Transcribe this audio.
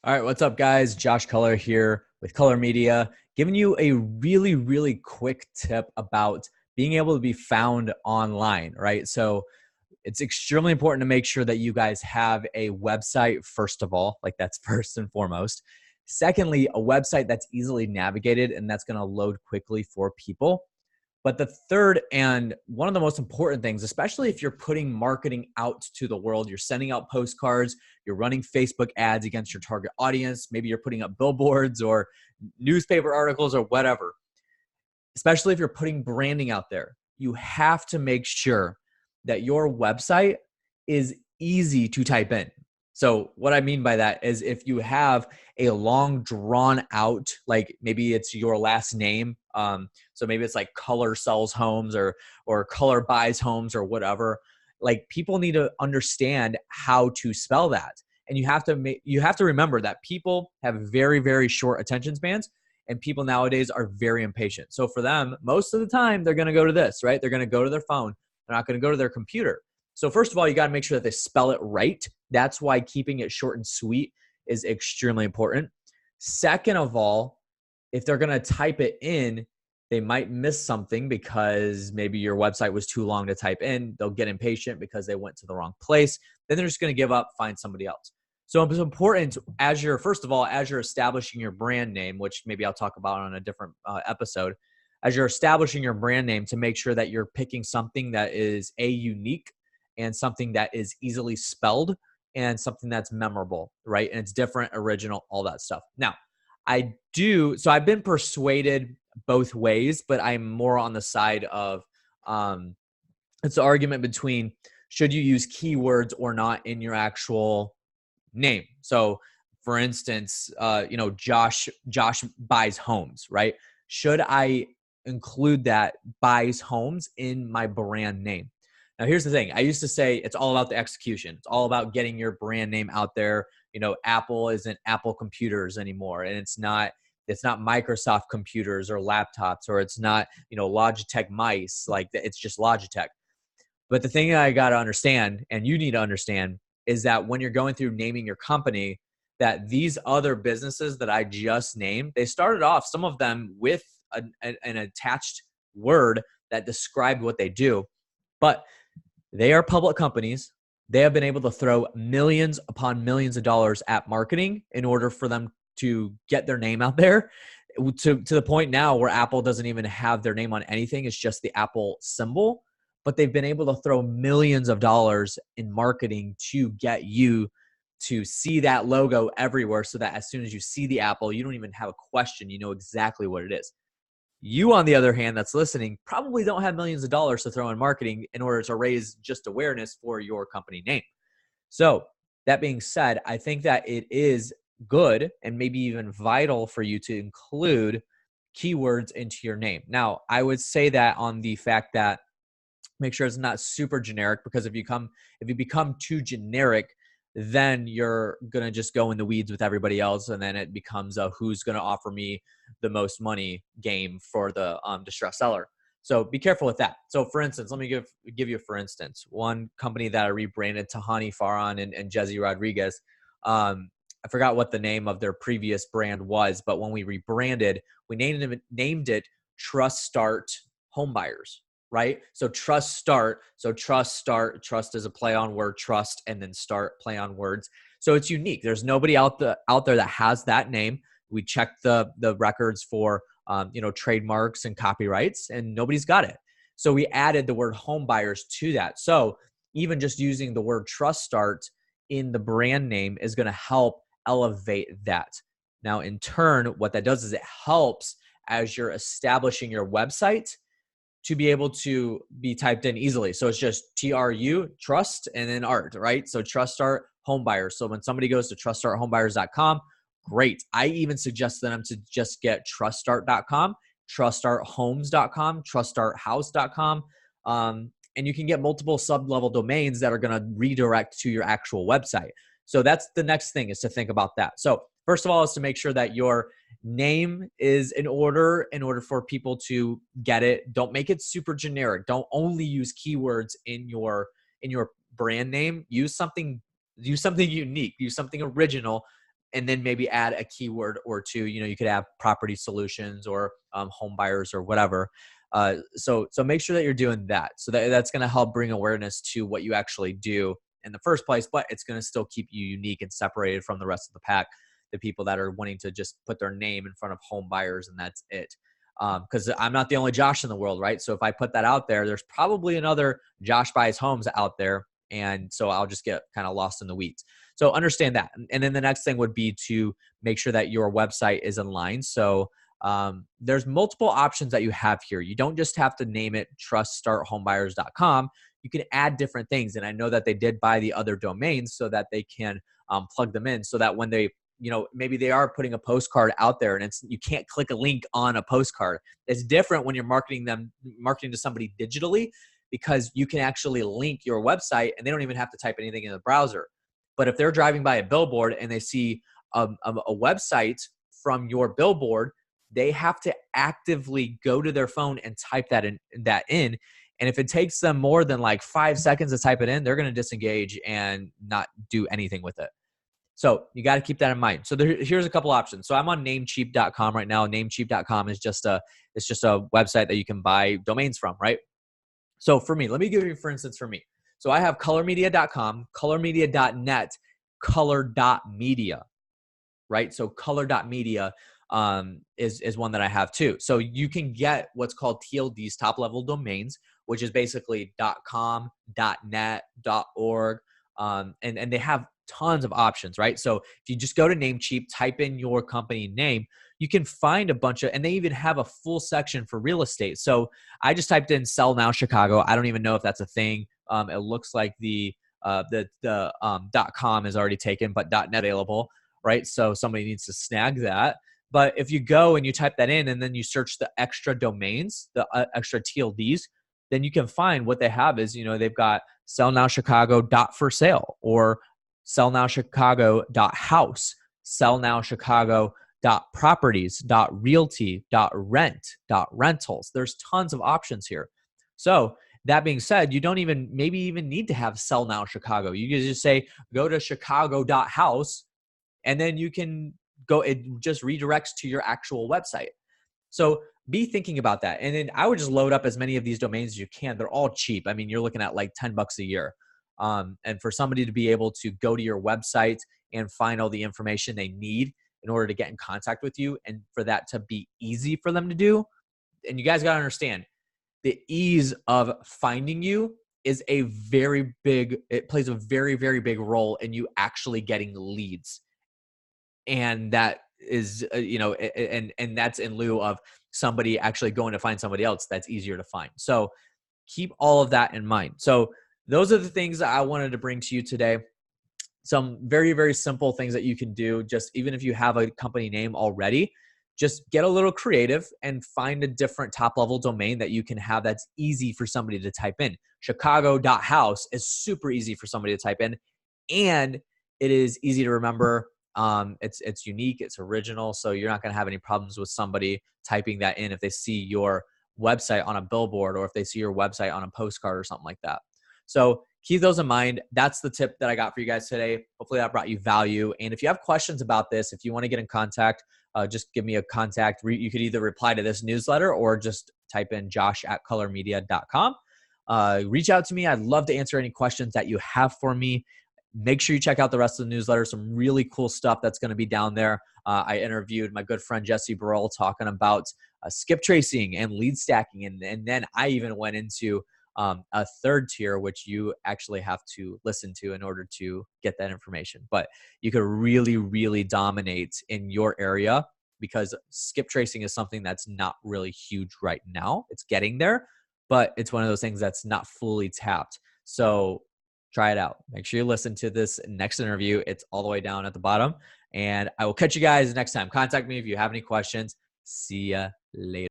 All right, what's up, guys? Josh Color here with Color Media, giving you a really quick tip about being able to be found online, right? So it's extremely important to make sure that you guys have a website, first of all, like that's first and foremost. Secondly, a website that's easily navigated and that's going to load quickly for people. But the third and one of the most important things, especially if you're putting marketing out to the world, you're sending out postcards, you're running Facebook ads against your target audience, maybe you're putting up billboards or newspaper articles or whatever, especially if you're putting branding out there, you have to make sure that your website is easy to type in. So what I mean by that is if you have a long drawn out, like maybe it's your last name. So maybe it's like Color Sells Homes or Color Buys Homes or whatever. Like people need to understand how to spell that. And you have to remember that people have very short attention spans and people nowadays are very impatient. So for them, most of the time, they're going to go to this, right? They're going to go to their phone. They're not going to go to their computer. So first of all, you got to make sure that they spell it right. That's why keeping it short and sweet is extremely important. Second of all, if they're going to type it in, they might miss something because maybe your website was too long to type in. They'll get impatient because they went to the wrong place. Then they're just going to give up, find somebody else. So it's important as you're, first of all, as you're establishing your brand name, which maybe I'll talk about on a different episode, as you're establishing your brand name to make sure that you're picking something that is unique and something that is easily spelled and something that's memorable, right? And it's different, original, all that stuff. Now, so I've been persuaded both ways, but I'm more on the side of it's an argument between should you use keywords or not in your actual name. So for instance, Josh buys homes, right? Should I include that buys homes in my brand name? Now, here's the thing. I used to say it's all about the execution. It's all about getting your brand name out there. Apple isn't Apple computers anymore, and it's not Microsoft computers or laptops, or it's not, Logitech mice. Like it's just Logitech. But the thing I got to understand, and you need to understand, is that when you're going through naming your company, that these other businesses that I just named, they started off, some of them with an attached word that described what they do, but they are public companies. They have been able to throw millions upon millions of dollars at marketing in order for them to get their name out there to the point now where Apple doesn't even have their name on anything. It's just the Apple symbol, but they've been able to throw millions of dollars in marketing to get you to see that logo everywhere so that as soon as you see the Apple, you don't even have a question. You know exactly what it is. You, on the other hand, that's listening, probably don't have millions of dollars to throw in marketing in order to raise just awareness for your company name. So that being said, I think that it is good and maybe even vital for you to include keywords into your name. Now, I would say that on the fact that make sure it's not super generic, because if you become too generic, then you're going to just go in the weeds with everybody else. And then it becomes a who's going to offer me the most money game for the distressed seller. So be careful with that. So for instance, let me give you for instance, one company that I rebranded, Tahani Farhan and Jesse Rodriguez. I forgot what the name of their previous brand was, but when we rebranded, we named it Trust Start Homebuyers. Right? So trust start. So trust is a play on word trust, and then start, play on words. So it's unique. There's nobody out there that has that name. We checked the records for trademarks and copyrights, and nobody's got it. So we added the word home buyers to that. So even just using the word trust start in the brand name is going to help elevate that. Now, in turn, what that does is it helps as you're establishing your website to be able to be typed in easily. So it's just TRU, trust, and then art, right? So Trust Start Home Buyers. So when somebody goes to truststarthomebuyers.com, great. I even suggest them to just get truststart.com, truststarthomes.com, truststarthouse.com. And you can get multiple sub-level domains that are going to redirect to your actual website. So that's the next thing, is to think about that. So first of all, is to make sure that your name is in order for people to get it. Don't make it super generic. Don't only use keywords in your brand name. Use something unique, use something original, and then maybe add a keyword or two. You could have property solutions or home buyers or whatever. So make sure that you're doing that. So that's going to help bring awareness to what you actually do in the first place, but it's going to still keep you unique and separated from the rest of the pack, the people that are wanting to just put their name in front of home buyers and that's it. Because I'm not the only Josh in the world, right? So if I put that out there, there's probably another Josh Buys Homes out there. And so I'll just get kind of lost in the weeds. So understand that. And then the next thing would be to make sure that your website is in line. So there's multiple options that you have here. You don't just have to name it truststarthomebuyers.com. You can add different things. And I know that they did buy the other domains so that they can plug them in so that when they, maybe they are putting a postcard out there and you can't click a link on a postcard. It's different when you're marketing to somebody digitally, because you can actually link your website and they don't even have to type anything in the browser. But if they're driving by a billboard and they see a website from your billboard, they have to actively go to their phone and type that in. And if it takes them more than like 5 seconds to type it in, they're going to disengage and not do anything with it. So you got to keep that in mind. So here's a couple options. So I'm on Namecheap.com right now. Namecheap.com is just a website that you can buy domains from, right? So for me, let me give you, for instance, for me. So I have colormedia.com, colormedia.net, color.media, right? So color.media is one that I have too. So you can get what's called TLDs, top level domains, which is basically .com, .net, .org, and they have tons of options, right? So if you just go to Namecheap, type in your company name, you can find a bunch of, and they even have a full section for real estate. So I just typed in Sell Now Chicago. I don't even know if that's a thing. It looks like the .com is already taken, but .net available, right? So somebody needs to snag that. But if you go and you type that in and then you search the extra domains, the extra TLDs, then you can find what they have is, they've got Sell Now Chicago .for sale, or Sell Now Chicago .house, Sell Now Chicago .properties, .realty, .rent, .rentals. There's tons of options here. So that being said, you don't even need to have Sell Now Chicago. You can just say, go to chicago.house, and then you can go, it just redirects to your actual website. So be thinking about that. And then I would just load up as many of these domains as you can. They're all cheap. I mean, you're looking at like $10 a year. And for somebody to be able to go to your website and find all the information they need in order to get in contact with you, and for that to be easy for them to do. And you guys got to understand, the ease of finding you is it plays a very, very big role in you actually getting leads. And that is, and that's in lieu of somebody actually going to find somebody else that's easier to find. So keep all of that in mind. So those are the things that I wanted to bring to you today. Some very, very simple things that you can do. Just even if you have a company name already, just get a little creative and find a different top level domain that you can have that's easy for somebody to type in. Chicago.house is super easy for somebody to type in, and it is easy to remember. It's unique, it's original, so you're not going to have any problems with somebody typing that in if they see your website on a billboard or if they see your website on a postcard or something like that. So keep those in mind. That's the tip that I got for you guys today. Hopefully that brought you value. And if you have questions about this, if you want to get in contact, just give me a contact. You could either reply to this newsletter or just type in josh@colormedia.com. Reach out to me. I'd love to answer any questions that you have for me. Make sure you check out the rest of the newsletter. Some really cool stuff that's going to be down there. I interviewed my good friend Jesse Burrell talking about skip tracing and lead stacking. And then I even went into a third tier, which you actually have to listen to in order to get that information. But you could really, really dominate in your area, because skip tracing is something that's not really huge right now. It's getting there, but it's one of those things that's not fully tapped. So try it out. Make sure you listen to this next interview. It's all the way down at the bottom. And I will catch you guys next time. Contact me if you have any questions. See ya later.